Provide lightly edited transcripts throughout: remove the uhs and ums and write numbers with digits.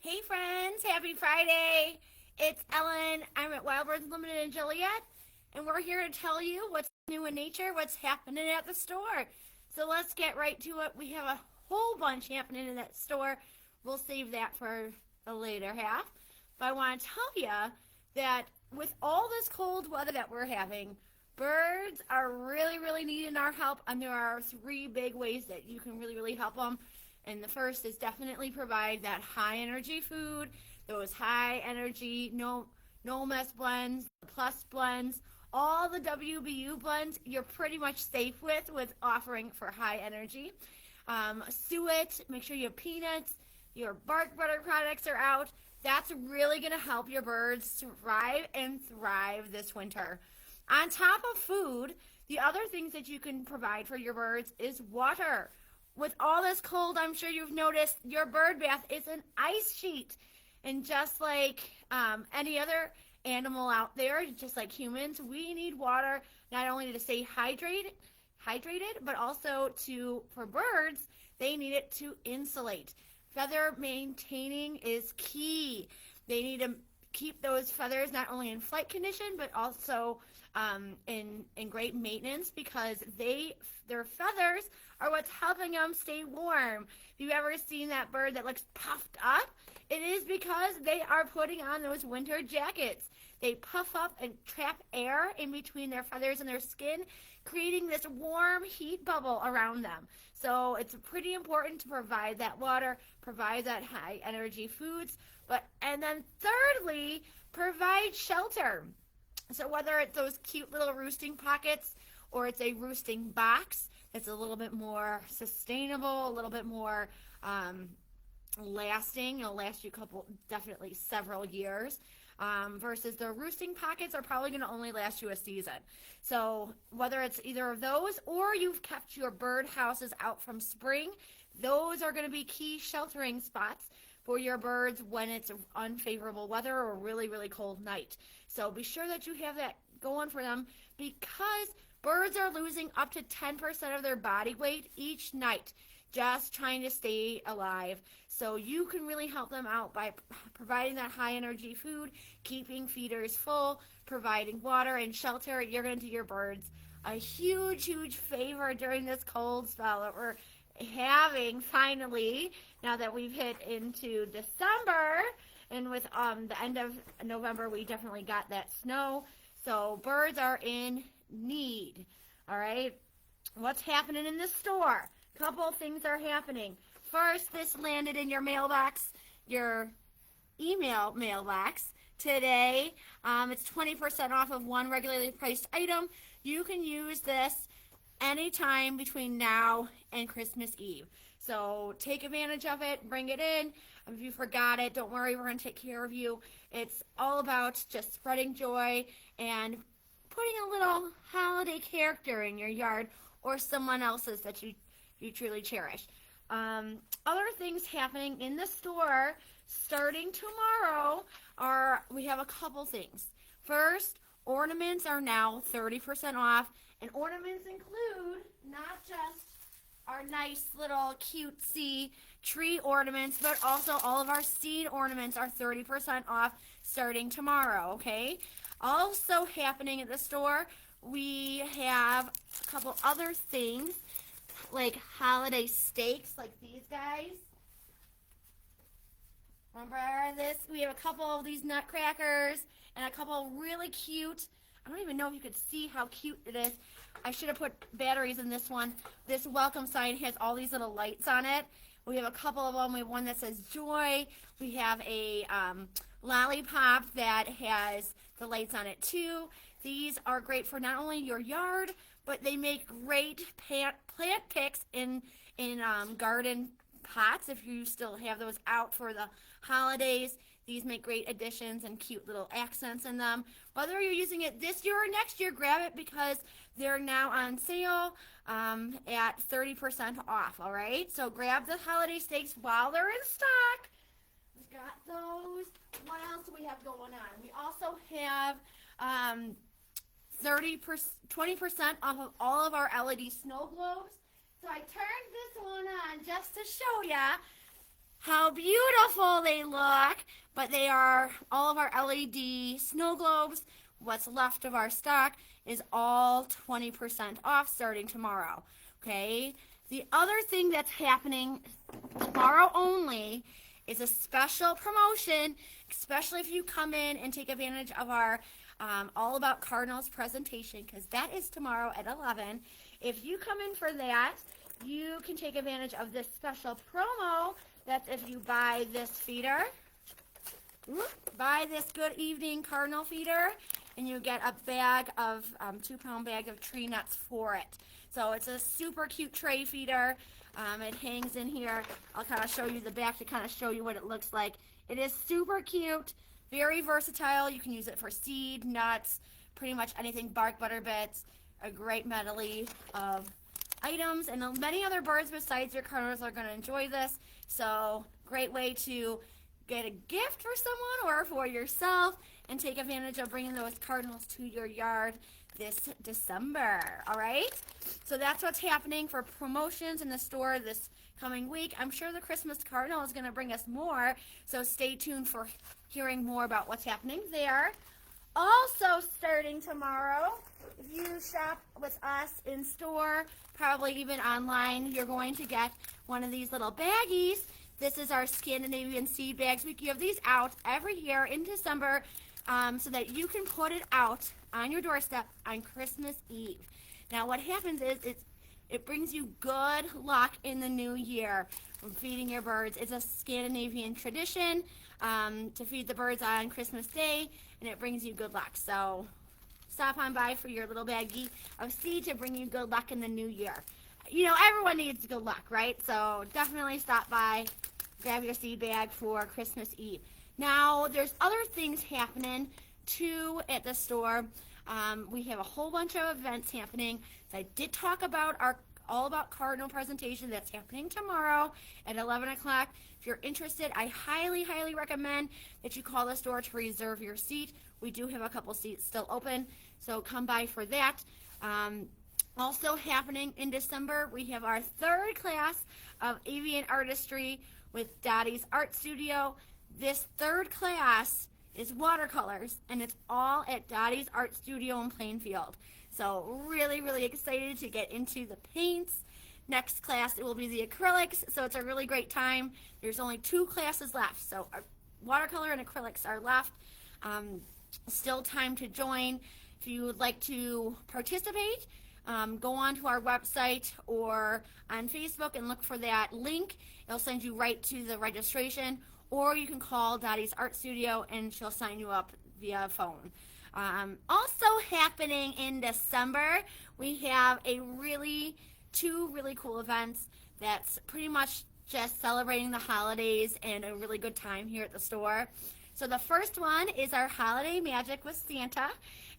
Hey friends, happy Friday. It's Ellen. I'm at Wild Birds Limited in Joliet, and we're here to tell you what's new in nature, what's happening at the store. So let's get right to it. We have a whole bunch happening in that store. We'll save that for the later half. But I want to tell you that with all this cold weather that we're having, birds are really needing our help, and there are three big ways that you can really help them. And the first is definitely provide that high energy food, those high energy, no mess blends, plus blends, all the WBU blends you're pretty much safe with offering for high energy. Suet, make sure your peanuts, your bark butter products are out. That's really going to help your birds survive and thrive this winter. On top of food, the other things that you can provide for your birds is water. With all this cold, I'm sure you've noticed your bird bath is an ice sheet. And just like any other animal out there, just like humans, we need water not only to stay hydrated, but also for birds, they need it to insulate. Feather maintaining is key. They need to keep those feathers not only in flight condition, but also in great maintenance, because their feathers are what's helping them stay warm. If you've ever seen that bird that looks puffed up, it is because they are putting on those winter jackets. They puff up and trap air in between their feathers and their skin, creating this warm heat bubble around them. So it's pretty important to provide that water, provide that high energy foods, and then thirdly, provide shelter. So whether it's those cute little roosting pockets or it's a roosting box that's a little bit more sustainable, a little bit more lasting, it'll last you definitely several years, versus the roosting pockets are probably going to only last you a season. So whether it's either of those or you've kept your bird houses out from spring, those are going to be key sheltering spots for your birds when it's unfavorable weather or really cold night. So be sure that you have that going for them, because birds are losing up to 10% of their body weight each night just trying to stay alive. So you can really help them out by providing that high energy food, keeping feeders full, providing water and shelter. You're going to do your birds a huge favor during this cold spell that we're having finally, now that we've hit into December. And with the end of November, we definitely got that snow. So birds are in need. All right. What's happening in the store? Couple of things are happening. First, this landed in your mailbox, your email mailbox today. It's 20% off of one regularly priced item. You can use this anytime between now and Christmas Eve. So take advantage of it, bring it in. If you forgot it, don't worry, we're going to take care of you. It's all about just spreading joy and putting a little holiday character in your yard or someone else's that you truly cherish. Other things happening in the store starting tomorrow we have a couple things. First, ornaments are now 30% off, and ornaments include not just our nice little cutesy tree ornaments, but also all of our seed ornaments are 30% off starting tomorrow, okay? Also happening at the store, we have a couple other things like holiday steaks like these guys. Remember this? We have a couple of these nutcrackers and a couple of really cute, I don't even know if you could see how cute it is. I should have put batteries in this one. This welcome sign has all these little lights on it. We have a couple of them. We have one that says joy. We have a lollipop that has the lights on it too. These are great for not only your yard, but they make great plant picks in garden pots if you still have those out for the holidays. These make great additions and cute little accents in them. Whether you're using it this year or next year, grab it because they're now on sale at 30% off, all right? So grab the holiday steaks while they're in stock. We've got those. What else do we have going on? We also have 20% off of all of our LED snow globes. So I turned this one on just to show ya. how beautiful they look, but they are all of our LED snow globes. What's left of our stock is all 20% off starting tomorrow. Okay. The other thing that's happening tomorrow only is a special promotion, especially if you come in and take advantage of our All About Cardinals presentation, because that is tomorrow at 11. If you come in for that, you can take advantage of this special promo. That's if you buy this feeder, buy this Good Evening Cardinal feeder, and you get a bag of 2-pound bag of tree nuts for it. So it's a super cute tray feeder. It hangs in here. I'll kind of show you the back to kind of show you what it looks like. It is super cute, very versatile. You can use it for seed, nuts, pretty much anything, bark, butter bits, a great medley of items, and many other birds besides your cardinals are going to enjoy this. So great way to get a gift for someone or for yourself and take advantage of bringing those cardinals to your yard this December. All right, so that's what's happening for promotions in the store this coming week. I'm sure the Christmas Cardinal is going to bring us more, so stay tuned for hearing more about what's happening there. Also starting tomorrow, if you shop with us in store, probably even online, you're going to get one of these little baggies. This is our Scandinavian seed bags. We give these out every year in December so that you can put it out on your doorstep on Christmas Eve. Now what happens is it brings you good luck in the new year from feeding your birds. It's a Scandinavian tradition to feed the birds on Christmas Day, and it brings you good luck. So stop on by for your little baggie of seed to bring you good luck in the new year. You know, everyone needs good luck, right? So definitely stop by, grab your seed bag for Christmas Eve. Now, there's other things happening too at the store. We have a whole bunch of events happening. So I did talk about our All About Cardinal presentation that's happening tomorrow at 11 o'clock. If you're interested, I highly, highly recommend that you call the store to reserve your seat. We do have a couple seats still open, so come by for that. Also happening in December, we have our third class of avian artistry with Dottie's Art Studio. This third class is watercolors, and it's all at Dottie's Art Studio in Plainfield. So really, really excited to get into the paints. Next class, it will be the acrylics, so it's a really great time. There's only 2 classes left, so watercolor and acrylics are left. Still time to join. If you would like to participate, go on to our website or on Facebook and look for that link. It'll send you right to the registration, or you can call Dottie's Art Studio and she'll sign you up via phone. Also happening in December, we have two really cool events that's pretty much just celebrating the holidays and a really good time here at the store. So the first one is our Holiday Magic with Santa,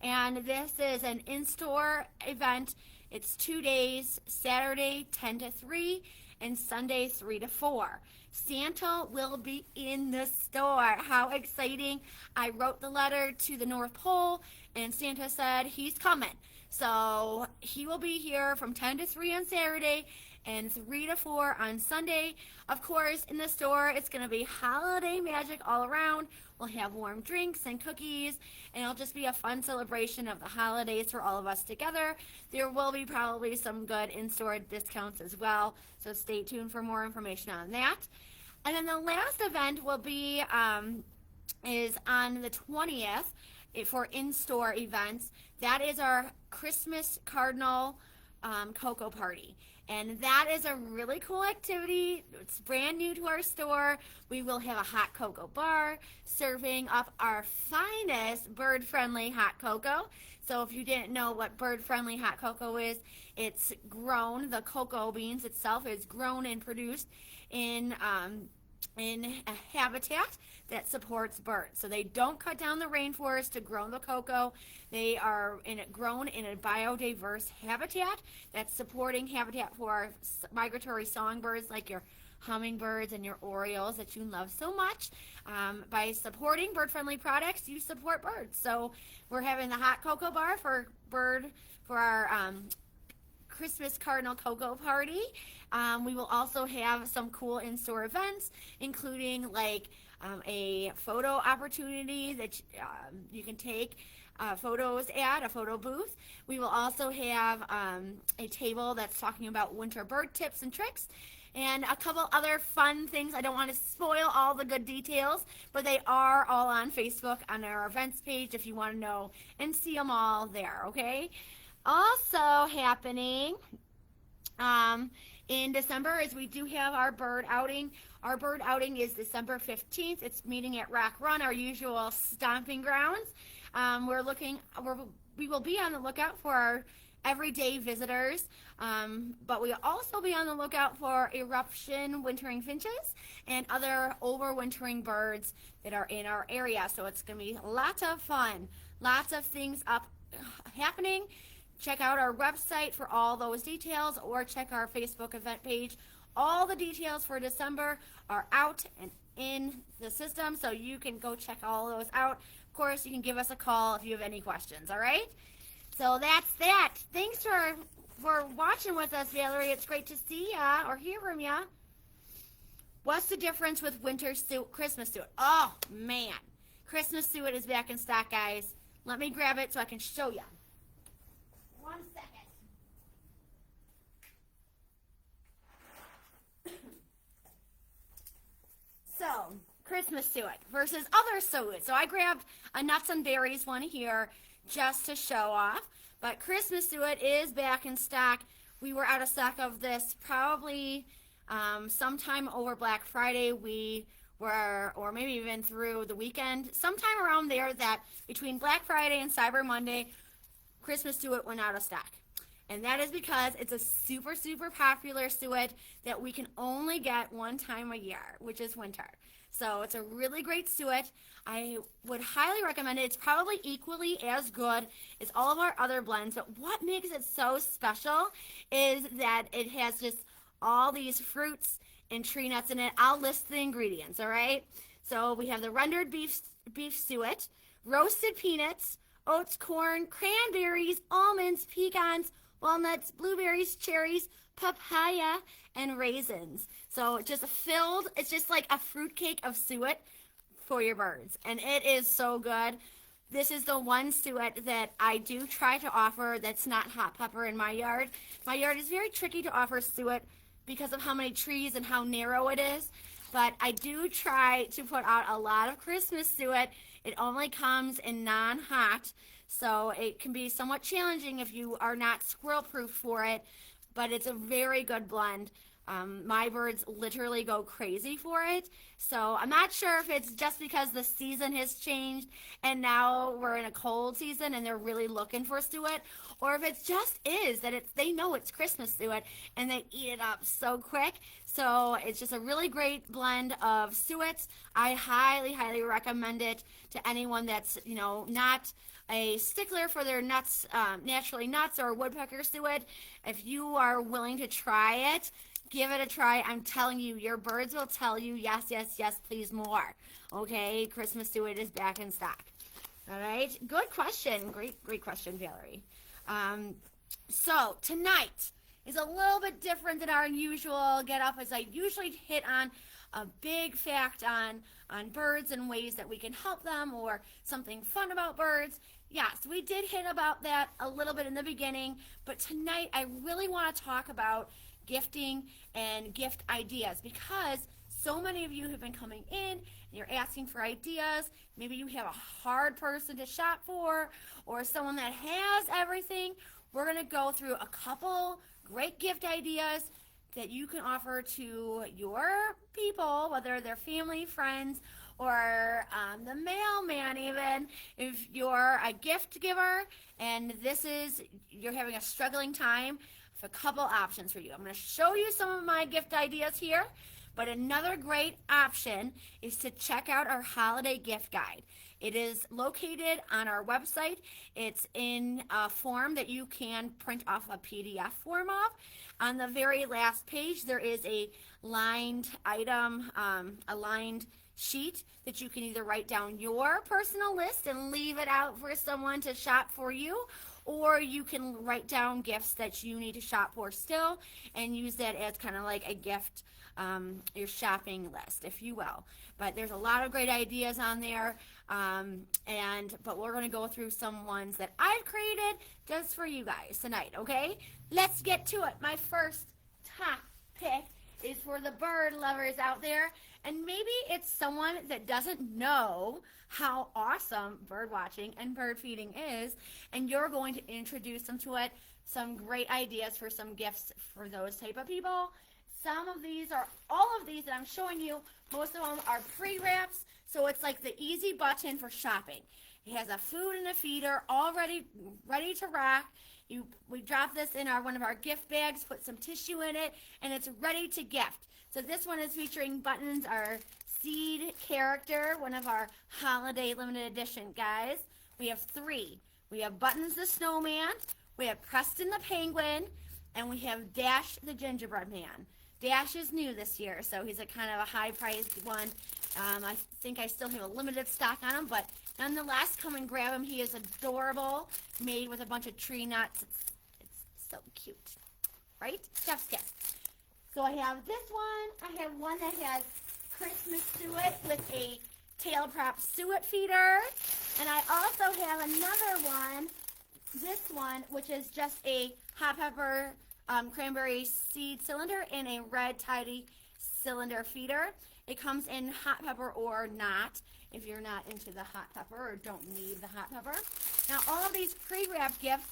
and this is an in-store event. It's 2 days, Saturday 10 to 3 and Sunday 3 to 4. Santa will be in the store. How exciting. I wrote the letter to the North Pole, and Santa said he's coming. So he will be here from 10 to 3 on Saturday and 3 to 4 on Sunday. Of course, in the store, it's going to be holiday magic all around. We'll have warm drinks and cookies, and it'll just be a fun celebration of the holidays for all of us together. There will be probably some good in-store discounts as well, so stay tuned for more information on that. And then the last event will be is on the 20th for in-store events. That is our Christmas Cardinal Cocoa Party. And that is a really cool activity. It's brand new to our store. We will have a hot cocoa bar serving up our finest bird-friendly hot cocoa. So if you didn't know what bird-friendly hot cocoa is, it's grown, the cocoa beans itself is grown and produced in a habitat that supports birds. So they don't cut down the rainforest to grow the cocoa. They are grown in a biodiverse habitat that's supporting habitat for our migratory songbirds like your hummingbirds and your orioles that you love so much. By supporting bird-friendly products, you support birds. So we're having the hot cocoa bar for our Christmas Cardinal Cocoa Party. We will also have some cool in-store events, including like a photo opportunity that you can take photos at a photo booth. We will also have a table that's talking about winter bird tips and tricks, and a couple other fun things. I don't want to spoil all the good details, but they are all on Facebook on our events page if you want to know and see them all there, okay? Also happening in December is we do have our bird outing. Our bird outing is December 15th. It's meeting at Rock Run, our usual stomping grounds. We will be on the lookout for our everyday visitors, but we'll also be on the lookout for eruption wintering finches and other overwintering birds that are in our area. So it's going to be lots of fun, lots of things happening. Check out our website for all those details, or check our Facebook event page. All the details for December are out and in the system, so you can go check all those out. Of course, you can give us a call if you have any questions, all right? So that's that. Thanks for watching with us, Valerie. It's great to see ya or hear from ya. What's the difference with winter suet, Christmas suet? Oh, man. Christmas suet is back in stock, guys. Let me grab it so I can show ya. 1 second. So, Christmas suet versus other suet. So I grabbed a nuts and berries one here just to show off. But Christmas suet is back in stock. We were out of stock of this probably sometime over Black Friday. We were, or maybe even through the weekend, sometime around there, that between Black Friday and Cyber Monday, Christmas suet went out of stock. And that is because it's a super, super popular suet that we can only get one time a year, which is winter. So it's a really great suet. I would highly recommend it. It's probably equally as good as all of our other blends, but what makes it so special is that it has just all these fruits and tree nuts in it. I'll list the ingredients, all right? So we have the rendered beef suet, roasted peanuts, oats, corn, cranberries, almonds, pecans, walnuts, blueberries, cherries, papaya, and raisins. So just filled, it's just like a fruitcake of suet for your birds. And it is so good. This is the one suet that I do try to offer that's not hot pepper in my yard. My yard is very tricky to offer suet because of how many trees and how narrow it is. But I do try to put out a lot of Christmas suet. It only comes in non-hot, so it can be somewhat challenging if you are not squirrel-proof for it, but it's a very good blend. My birds literally go crazy for it, so I'm not sure if it's just because the season has changed and now we're in a cold season and they're really looking for suet, or if it just is that they know it's Christmas suet and they eat it up so quick. So it's just a really great blend of suets. I highly, highly recommend it to anyone that's, not a stickler for their nuts, naturally nuts or woodpecker suet. If you are willing to try it, give it a try. I'm telling you, your birds will tell you, yes, yes, yes, please more. Okay, Christmas suet is back in stock. All right, good question. Great question, Valerie. So tonight is a little bit different than our usual get up, as I usually hit on a big fact on birds and ways that we can help them, or something fun about birds. Yes, we did hit about that a little bit in the beginning, but tonight I really want to talk about gifting and gift ideas, because so many of you have been coming in and you're asking for ideas. Maybe you have a hard person to shop for, or someone that has everything. We're going to go through a couple great gift ideas that you can offer to your people, whether they're family, friends, or the mailman even. If you're a gift giver and you're having a struggling time, I have a couple options for you. I'm going to show you some of my gift ideas here, but another great option is to check out our holiday gift guide. It is located on our website. It's in a form that you can print off a PDF form of. On the very last page, there is a lined item, a lined sheet that you can either write down your personal list and leave it out for someone to shop for you, or you can write down gifts that you need to shop for still and use that as kind of like a gift, your shopping list, if you will. But there's a lot of great ideas on there, but we're going to go through some ones that I've created just for you guys tonight, okay? Let's get to it. My first top pick is for the bird lovers out there, and maybe it's someone that doesn't know how awesome bird watching and bird feeding is, and you're going to introduce them to it. Some great ideas for some gifts for those type of people. All of these that I'm showing you, most of them are pre-wraps, so it's like the easy button for shopping. It has a food and a feeder all ready to rock. We drop this in one of our gift bags, put some tissue in it, and it's ready to gift. So this one is featuring Buttons, our seed character, one of our holiday limited edition guys. We have 3. We have Buttons the snowman, we have Preston the penguin, and we have Dash the gingerbread man. Dash is new this year, so he's a kind of a high-priced one. I think I still have a limited stock on him, but nonetheless, come and grab him. He is adorable, made with a bunch of tree nuts. It's so cute, right? Chef's kiss. So I have this one. I have one that has Christmas suet with a tail prop suet feeder. And I also have another one, this one, which is just a hot pepper cranberry seed cylinder and a red tidy cylinder feeder. It comes in hot pepper or not, if you're not into the hot pepper or don't need the hot pepper. Now, all of these pre-wrapped gifts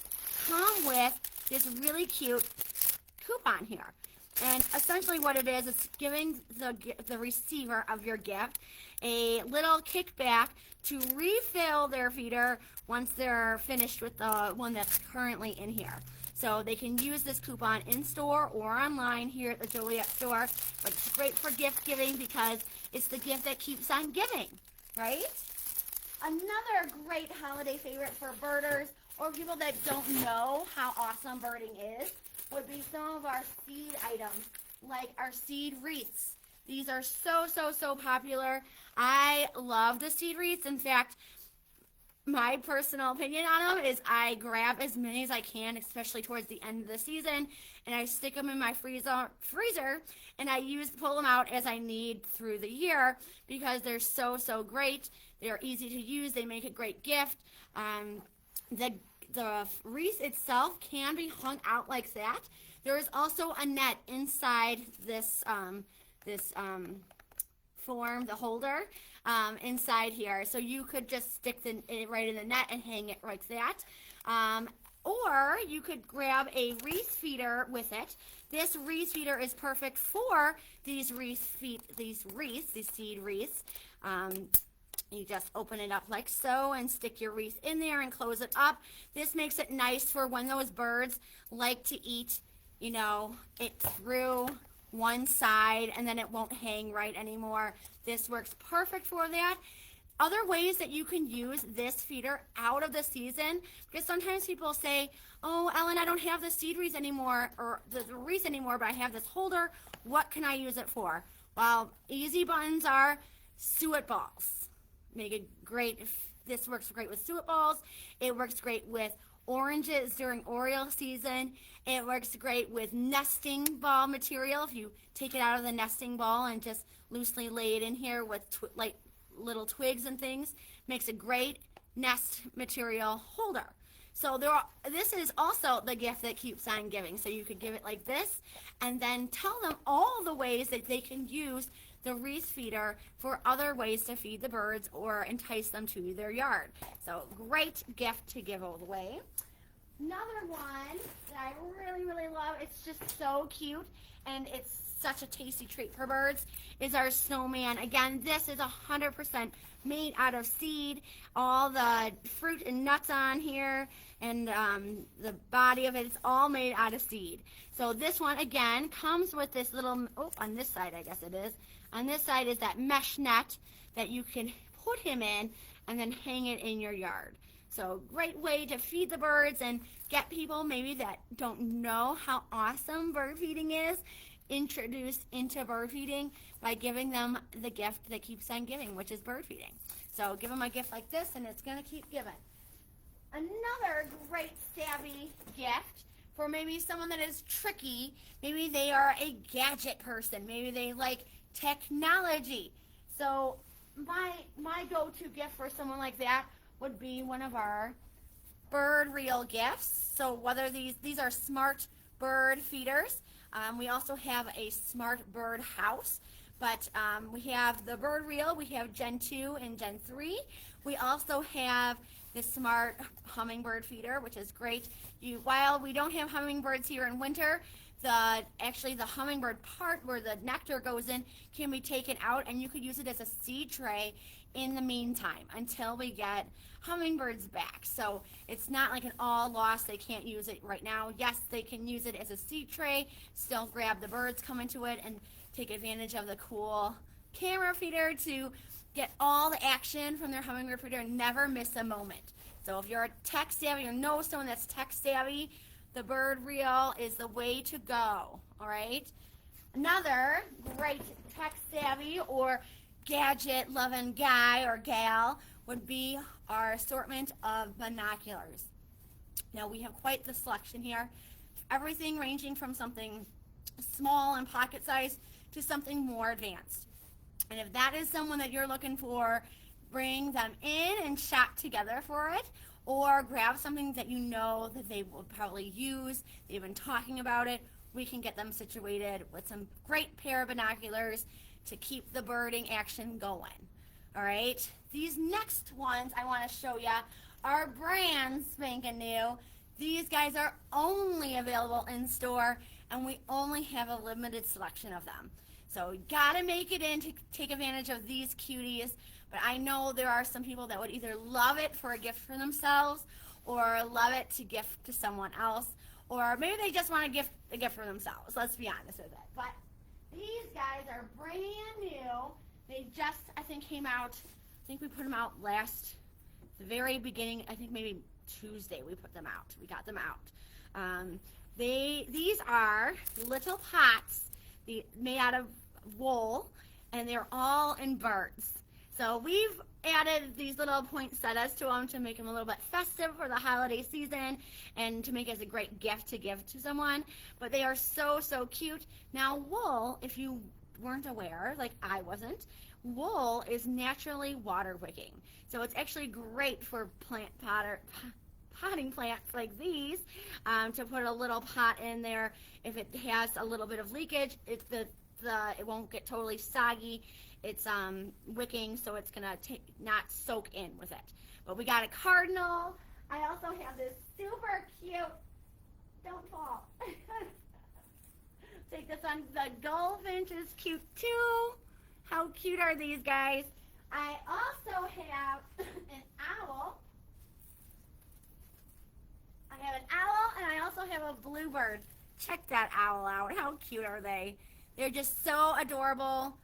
come with this really cute coupon here. And essentially what it is, it's giving the receiver of your gift a little kickback to refill their feeder once they're finished with the one that's currently in here. So they can use this coupon in store or online here at the Joliet store. But it's great for gift giving because it's the gift that keeps on giving, right? Another great holiday favorite for birders or people that don't know how awesome birding is would be some of our seed items, like our seed wreaths. These are so popular. I love the seed wreaths. In fact, my personal opinion on them is I grab as many as I can, especially towards the end of the season, and I stick them in my freezer, and I pull them out as I need through the year because they're so great. They're easy to use. They make a great gift. The wreath itself can be hung out like that. There is also a net inside this form, the holder, inside here. So you could just stick it right in the net and hang it like that. Or you could grab a wreath feeder with it. This wreath feeder is perfect for these seed wreaths. You just open it up like so and stick your wreath in there and close it up. This makes it nice for when those birds like to eat, it through one side and then it won't hang right anymore. This works perfect for that. Other ways that you can use this feeder out of the season, because sometimes people say, oh, Ellen, I don't have the seed wreath anymore or the wreath anymore, but I have this holder. What can I use it for? Well, easy buttons are suet balls. This works great with suet balls. It works great with oranges during Oreo season. It works great with nesting ball material. If you take it out of the nesting ball and just loosely lay it in here with little twigs and things, makes a great nest material holder. So this is also the gift that keeps on giving. So you could give it like this and then tell them all the ways that they can use the wreath feeder for other ways to feed the birds or entice them to their yard. So great gift to give away. Another one that I really love, it's just so cute and it's such a tasty treat for birds, is our snowman. Again, this is 100% made out of seed. All the fruit and nuts on here and the body of it is all made out of seed. So this one, again, comes with this little, on this side I guess it is. On this side is that mesh net that you can put him in and then hang it in your yard. So great way to feed the birds and get people maybe that don't know how awesome bird feeding is introduced into bird feeding by giving them the gift that keeps on giving, which is bird feeding. So give them a gift like this and it's going to keep giving. Another great savvy gift for maybe someone that is tricky. Maybe they are a gadget person. Maybe they like technology. So my go-to gift for someone like that would be one of our bird reel gifts. So whether these are smart bird feeders, we also have a smart bird house. But we have the bird reel. We have Gen 2 and Gen 3. We also have the smart hummingbird feeder, which is great. While we don't have hummingbirds here in winter, the hummingbird part where the nectar goes in can be taken out, and you could use it as a seed tray in the meantime until we get hummingbirds back. So it's not like an all loss. They can't use it right now. Yes, they can use it as a seed tray, still grab the birds, come into it, and take advantage of the cool camera feeder to get all the action from their hummingbird feeder and never miss a moment. So if you're a tech savvy or know someone that's tech savvy, the bird reel is the way to go. All right. Another great tech savvy or gadget loving guy or gal would be our assortment of binoculars. Now we have quite the selection here. Everything ranging from something small and pocket size to something more advanced. And if that is someone that you're looking for, bring them in and shop together for it, or grab something that you know that they will probably use. They've been talking about it. We can get them situated with some great pair of binoculars to keep the birding action going. All right, these next ones I want to show you are brand spanking new. These guys are only available in store, and we only have a limited selection of them. So you gotta make it in to take advantage of these cuties. But I know there are some people that would either love it for a gift for themselves or love it to gift to someone else, or maybe they just want to gift a gift for themselves. Let's be honest with it. But these guys are brand new. They just, I think, came out. I think we put them out the very beginning. I think maybe Tuesday we put them out. We got them out. These are little pots made out of wool, and they're all in birds. So we've added these little poinsettias to them to make them a little bit festive for the holiday season and to make it as a great gift to give to someone. But they are so, so cute. Now wool, if you weren't aware, like I wasn't, wool is naturally water wicking. So it's actually great for potting plants like these, to put a little pot in there. If it has a little bit of leakage, it won't get totally soggy. It's wicking, so it's gonna not soak in with it. But we got a cardinal. I also have this super cute, don't fall. Take this on. The goldfinch is cute too. How cute are these guys? I also have an owl. I have an owl, and I also have a bluebird. Check that owl out. How cute are they? They're just so adorable,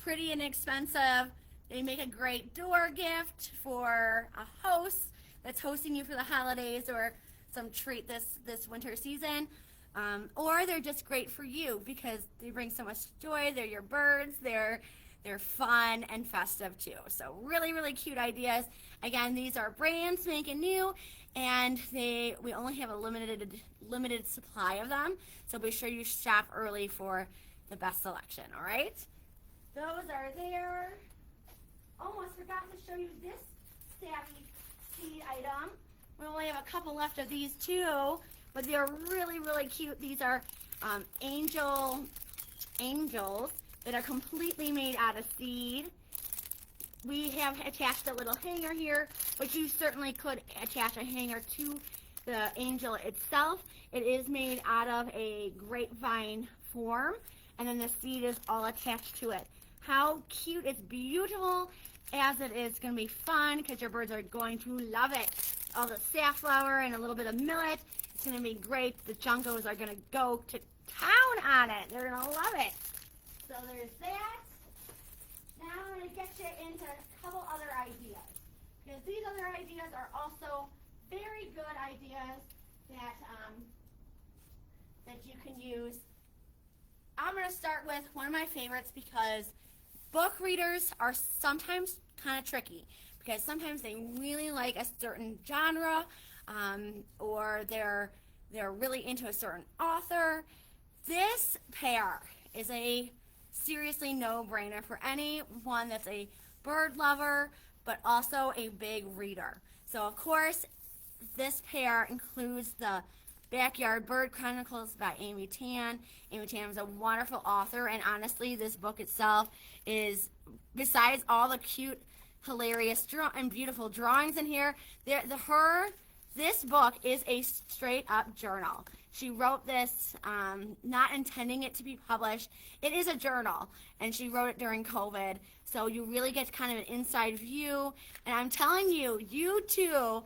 pretty inexpensive. They make a great door gift for a host that's hosting you for the holidays or some treat this winter season. Or they're just great for you because they bring so much joy. They're your birds. They're fun and festive too. So really, really cute ideas. Again, these are brand spanking new, and we only have a limited supply of them. So be sure you shop early for the best selection. All right. Those are there. Almost forgot to show you this savvy seed item. We only have a couple left of these too, but they're really, really cute. These are angels that are completely made out of seed. We have attached a little hanger here, but you certainly could attach a hanger to the angel itself. It is made out of a grapevine form, and then the seed is all attached to it. How cute. It's beautiful as it is going to be fun because your birds are going to love it. All the safflower and a little bit of millet. It's going to be great. The juncos are going to go to town on it. They're going to love it. So there's that. Now I'm going to get you into a couple other ideas, because these other ideas are also very good ideas that you can use. I'm going to start with one of my favorites because book readers are sometimes kind of tricky because sometimes they really like a certain genre, or they're really into a certain author. This pair is a seriously no-brainer for anyone that's a bird lover, but also a big reader. So of course, this pair includes the Backyard Bird Chronicles by Amy Tan. Amy Tan is a wonderful author, and honestly, this book itself is, besides all the cute, hilarious, and beautiful drawings in here, this book is a straight-up journal. She wrote this not intending it to be published. It is a journal, and she wrote it during COVID, so you really get kind of an inside view. And I'm telling you, you too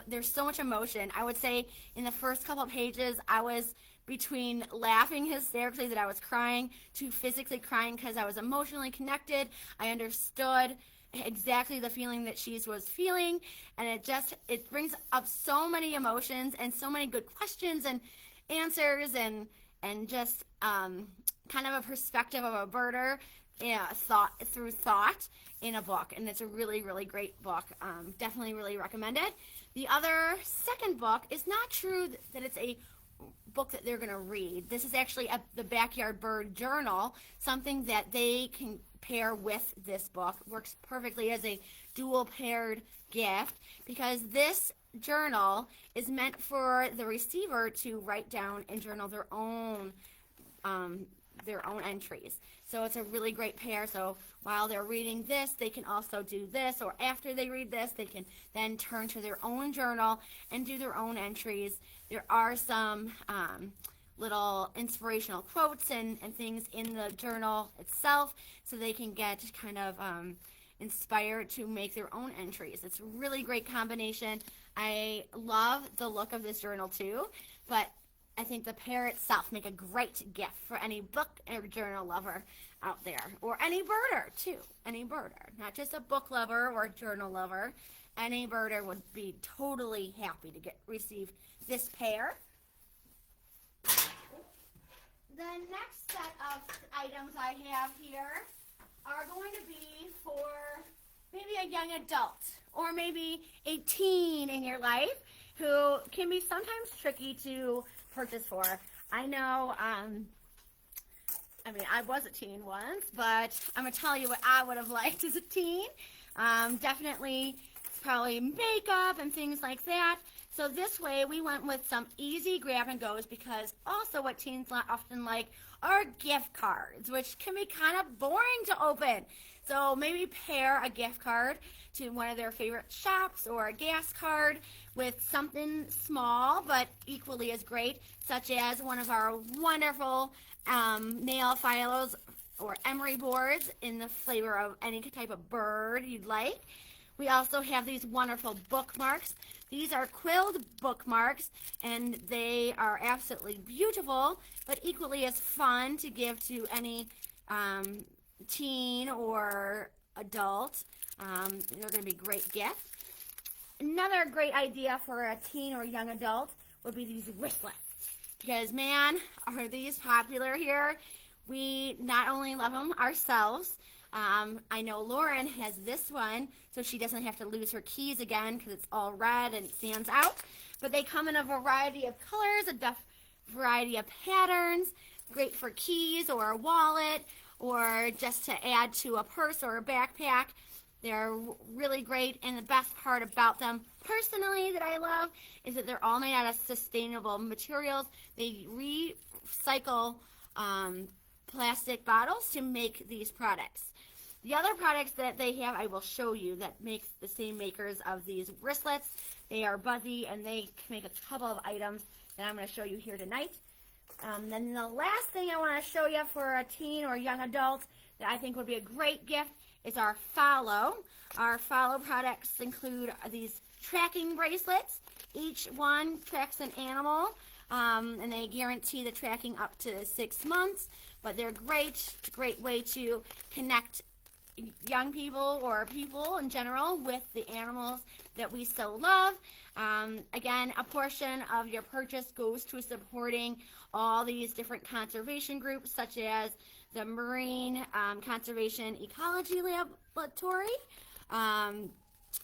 there's so much emotion. I would say in the first couple of pages, I was between laughing hysterically that I was crying to physically crying because I was emotionally connected. I understood exactly the feeling that she was feeling, and it brings up so many emotions and so many good questions and answers, and just kind of a perspective of a birder, thought in a book. And it's a really, really great book. Definitely really recommend it. The other second book is not true that it's a book that they're going to read. This is actually the Backyard Bird Journal, something that they can pair with this book. Works perfectly as a dual paired gift, because this journal is meant for the receiver to write down and journal their own entries. So it's a really great pair. So while they're reading this, they can also do this, or after they read this, they can then turn to their own journal and do their own entries. There are some little inspirational quotes and things in the journal itself, so they can get kind of inspired to make their own entries. It's a really great combination. I love the look of this journal too, but I think the pair itself make a great gift for any book or journal lover out there, or any birder too. Any birder, not just a book lover or a journal lover. Any birder would be totally happy to receive this pair. The next set of items I have here are going to be for maybe a young adult or maybe a teen in your life who can be sometimes tricky to purchase for. I know, I was a teen once, but I'm going to tell you what I would have liked as a teen. Definitely probably makeup and things like that. So this way we went with some easy grab and goes, because also what teens often like are gift cards, which can be kind of boring to open. So maybe pair a gift card to one of their favorite shops, or a gas card with something small but equally as great, such as one of our wonderful nail files or emery boards in the flavor of any type of bird you'd like. We also have these wonderful bookmarks. These are quilled bookmarks, and they are absolutely beautiful, but equally as fun to give to any teen or adult. They're going to be great gifts. Another great idea for a teen or young adult would be these wristlets, because man, are these popular here. We not only love them ourselves, I know Lauren has this one, so she doesn't have to lose her keys again because it's all red and it stands out. But they come in a variety of colors, a variety of patterns, great for keys or a wallet, or just to add to a purse or a backpack. They're really great, and the best part about them, personally, that I love, is that they're all made out of sustainable materials. They recycle plastic bottles to make these products. The other products that they have, I will show you, that makes the same makers of these wristlets. They are Buzzy, and they make a couple of items that I'm going to show you here tonight. Then the last thing I want to show you for a teen or young adult that I think would be a great gift is our Follow. Our Follow products include these tracking bracelets. Each one tracks an animal, and they guarantee the tracking up to 6 months. But they're great way to connect young people or people in general with the animals that we so love. Again, a portion of your purchase goes to supporting all these different conservation groups, such as the Marine Conservation Ecology Laboratory, And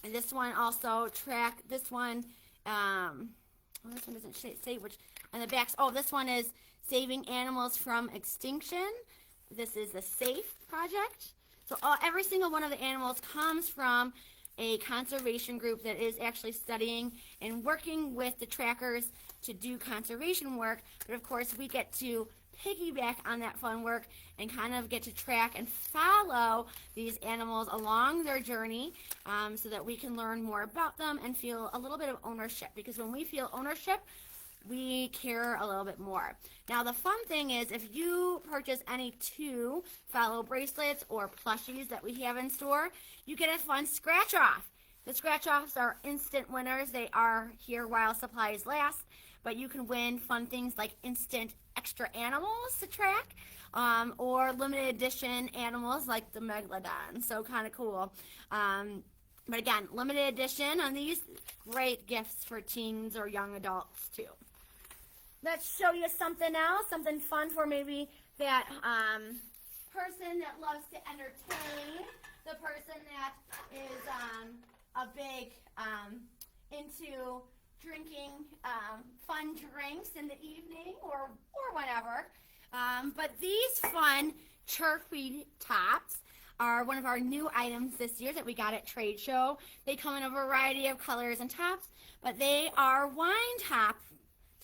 this one also track. This one, this one doesn't say which. On the backs. Oh, this one is saving animals from extinction. This is the SAFE project. So every single one of the animals comes from a conservation group that is actually studying and working with the trackers to do conservation work. But of course, we get to piggyback on that fun work and kind of get to track and follow these animals along their journey, so that we can learn more about them and feel a little bit of ownership. Because when we feel ownership, we care a little bit more. Now, the fun thing is, if you purchase any 2 follow bracelets or plushies that we have in store, you get a fun scratch off. The scratch offs are instant winners. They are here while supplies last, but you can win fun things like instant extra animals to track, or limited edition animals like the megalodon. So kind of cool. But again, limited edition on these, great gifts for teens or young adults too. Let's show you something else, something fun for maybe that person that loves to entertain, the person that is a big into drinking fun drinks in the evening or whatever. But these fun chirpy tops are one of our new items this year that we got at Trade Show. They come in a variety of colors and tops, but they are wine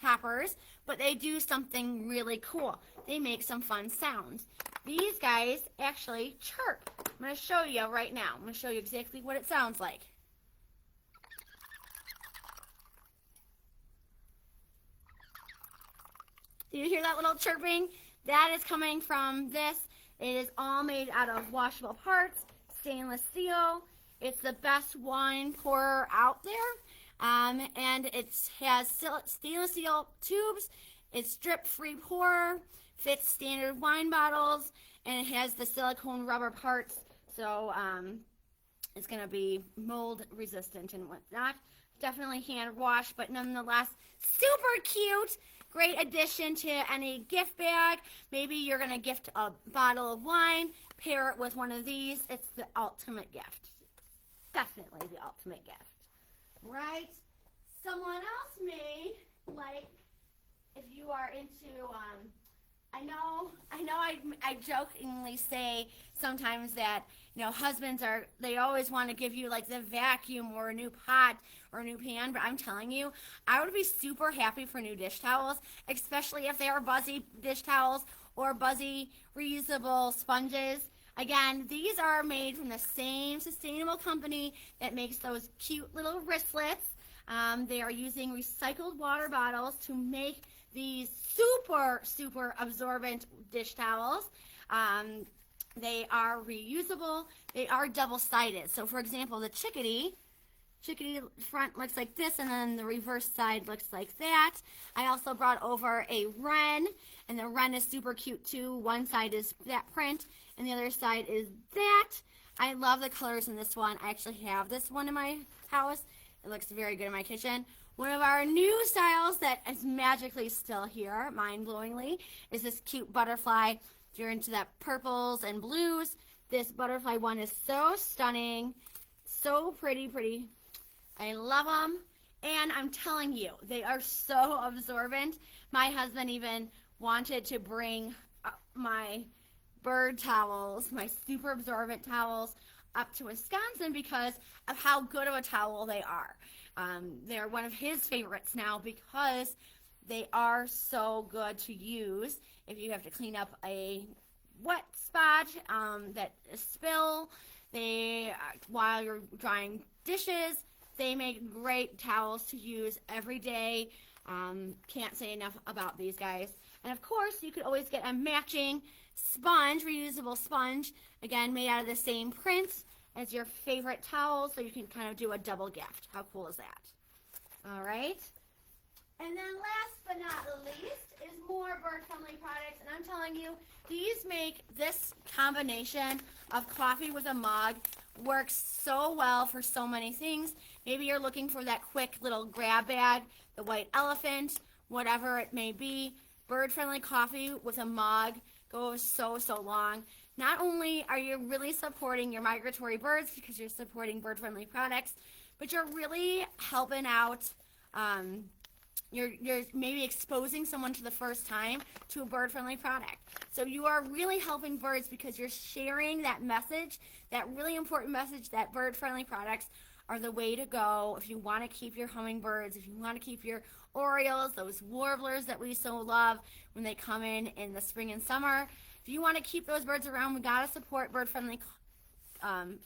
toppers, but they do something really cool. They make some fun sounds. These guys actually chirp. I'm going to show you right now. I'm going to show you exactly what it sounds like. Do you hear that little chirping? That is coming from this. It is all made out of washable parts, stainless steel. It's the best wine pourer out there. And it has stainless steel tubes. It's drip-free pourer, fits standard wine bottles, and it has the silicone rubber parts. So it's going to be mold resistant and whatnot. Definitely hand wash, but nonetheless, super cute. Great addition to any gift bag. Maybe you're going to gift a bottle of wine, pair it with one of these. It's the ultimate gift. Definitely the ultimate gift. Right? Someone else may like, if you are into, I jokingly say sometimes that, husbands they always want to give you like the vacuum or a new pot or a new pan, but I'm telling you, I would be super happy for new dish towels, especially if they are buzzy dish towels or buzzy reusable sponges. Again, these are made from the same sustainable company that makes those cute little wristlets. They are using recycled water bottles to make these super, super absorbent dish towels. They are reusable. They are double-sided. So, for example, the chickadee front looks like this, and then the reverse side looks like that. I also brought over a wren, and the wren is super cute too. One side is that print, and the other side is that. I love the colors in this one. I actually have this one in my house. It looks very good in my kitchen. One of our new styles that is magically still here, mind-blowingly, is this cute butterfly. If you're into that purples and blues, this butterfly one is so stunning, so pretty. I love them, and I'm telling you, they are so absorbent. My husband even wanted to bring my bird towels, my super absorbent towels, up to Wisconsin because of how good of a towel they are. They're one of his favorites now because they are so good to use if you have to clean up a wet spot, that spill. While you're drying dishes, they make great towels to use every day. Can't say enough about these guys. And of course, you could always get a matching sponge, reusable sponge, again made out of the same prints as your favorite towel, so you can kind of do a double gift. How cool is that? All right. And then last but not least is more bird-friendly products. And I'm telling you, these make this combination of coffee with a mug work so well for so many things. Maybe you're looking for that quick little grab bag, the white elephant, whatever it may be. Bird-friendly coffee with a mug goes so long. not only are you really supporting your migratory birds because you're supporting bird-friendly products, but you're really helping out. You're maybe exposing someone to the first time to a bird-friendly product. So you are really helping birds because you're sharing that message, that really important message that bird-friendly products are the way to go if you want to keep your hummingbirds, if you want to keep your orioles, those warblers that we so love when they come in the spring and summer. If you want to keep those birds around, we got to support bird-friendly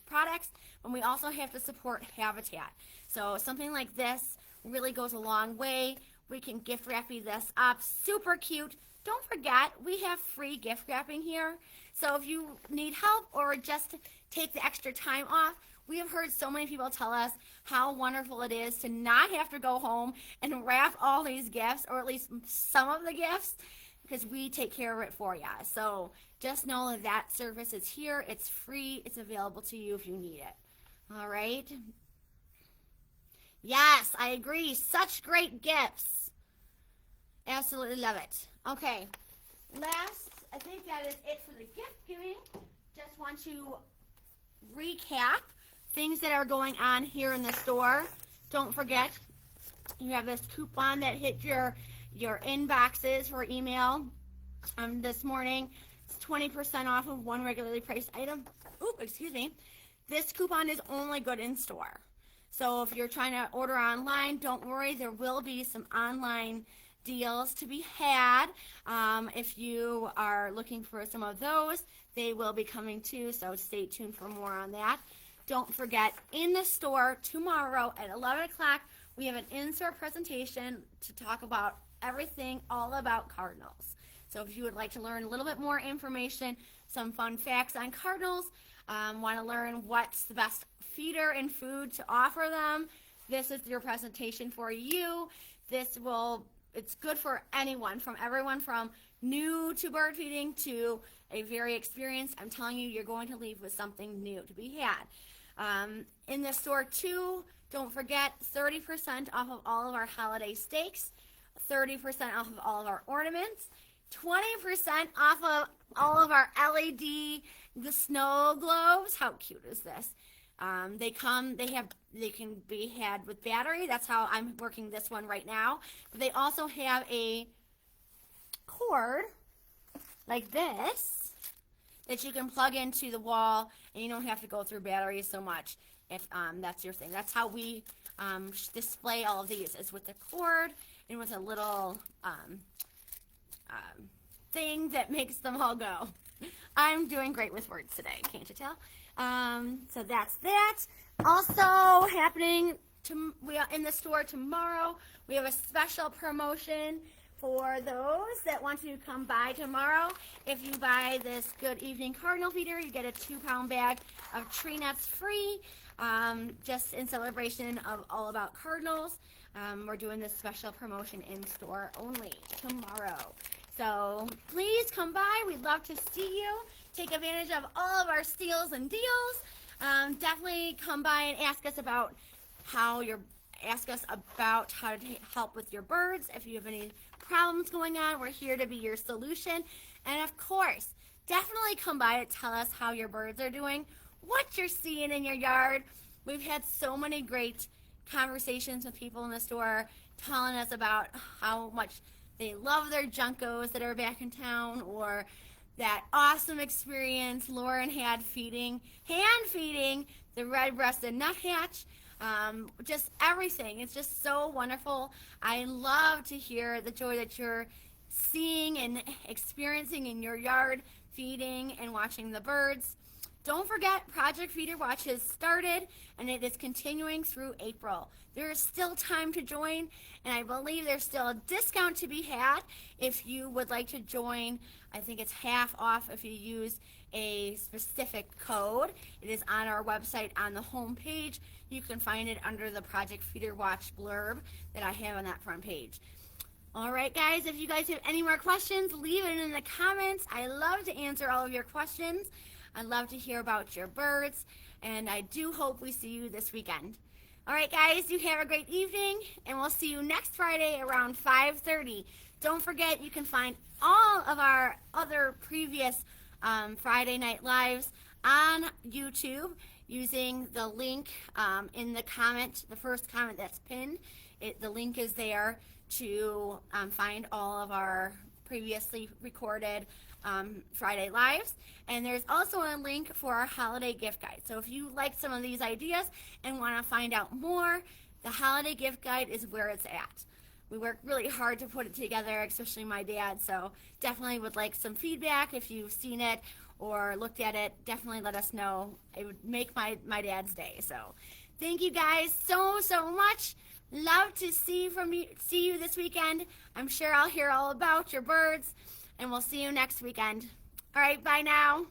products, and we also have to support habitat. So something like this really goes a long way. We can gift wrap this up. Super cute. Don't forget, we have free gift wrapping here. So if you need help or just take the extra time off, we have heard so many people tell us how wonderful it is to not have to go home and wrap all these gifts, or at least some of the gifts, because we take care of it for you. So just know that that service is here. It's free. It's available to you if you need it. All right. Yes, I agree. Such great gifts. Absolutely love it. Okay. Last, I think that is it for the gift giving. Just want to recap things that are going on here in the store. Don't forget, you have this coupon that hit your inboxes for email this morning. It's 20% off of one regularly priced item. Ooh, excuse me. This coupon is only good in store. So if you're trying to order online, don't worry. There will be some online deals to be had. If you are looking for some of those, they will be coming too. So stay tuned for more on that. Don't forget, in the store tomorrow at 11 o'clock, we have an in-store presentation to talk about everything all about cardinals. So if you would like to learn a little bit more information, some fun facts on cardinals, want to learn what's the best feeder and food to offer them, this is your presentation for you. It's good for anyone, everyone from new to bird feeding to a very experienced. I'm telling you, you're going to leave with something new to be had. In the store too, don't forget 30% off of all of our holiday steaks, 30% off of all of our ornaments, 20% off of all of our LED, the snow globes. How cute is this? They can be had with battery. That's how I'm working this one right now. But they also have a cord like this that you can plug into the wall, and you don't have to go through batteries so much if that's your thing. That's how we display all of these, is with the cord and with a little thing that makes them all go. I'm doing great with words today, can't you tell? So that's that. Also happening in the store tomorrow, we have a special promotion for those that want to come by tomorrow. If you buy this Good Evening Cardinal Feeder, you get a 2-pound bag of tree nuts free, just in celebration of All About Cardinals. We're doing this special promotion in store only tomorrow. So please come by. We'd love to see you. Take advantage of all of our steals and deals. Definitely come by and ask us about how to help with your birds. If you have any problems going on, we're here to be your solution. And of course, definitely come by to tell us how your birds are doing, what you're seeing in your yard. We've had so many great conversations with people in the store telling us about how much they love their Juncos that are back in town, or that awesome experience Lauren had hand feeding the red-breasted nuthatch. Just everything. It's just so wonderful. I love to hear the joy that you're seeing and experiencing in your yard, feeding and watching the birds. Don't forget, Project Feeder Watch has started, and it is continuing through April. There is still time to join, and I believe there's still a discount to be had if you would like to join. I think it's half off if you use a specific code. It is on our website on the home page. You can find it under the Project Feeder Watch blurb that I have on that front page. All right, guys, if you guys have any more questions, leave it in the comments. I love to answer all of your questions. I love to hear about your birds, and I do hope we see you this weekend. All right, guys, you have a great evening, and we'll see you next Friday around 5:30. Don't forget, you can find all of our other previous Friday Night Lives on YouTube using the link in the comment, the first comment that's pinned. The link is there to find all of our previously recorded Friday Lives. And there's also a link for our holiday gift guide. So if you like some of these ideas and want to find out more, the holiday gift guide is where it's at. We worked really hard to put it together, especially my dad, so definitely would like some feedback. If you've seen it or looked at it, definitely let us know. It would make my dad's day. So thank you guys so much. Love to see you this weekend. I'm sure I'll hear all about your birds, and we'll see you next weekend. All right, bye now.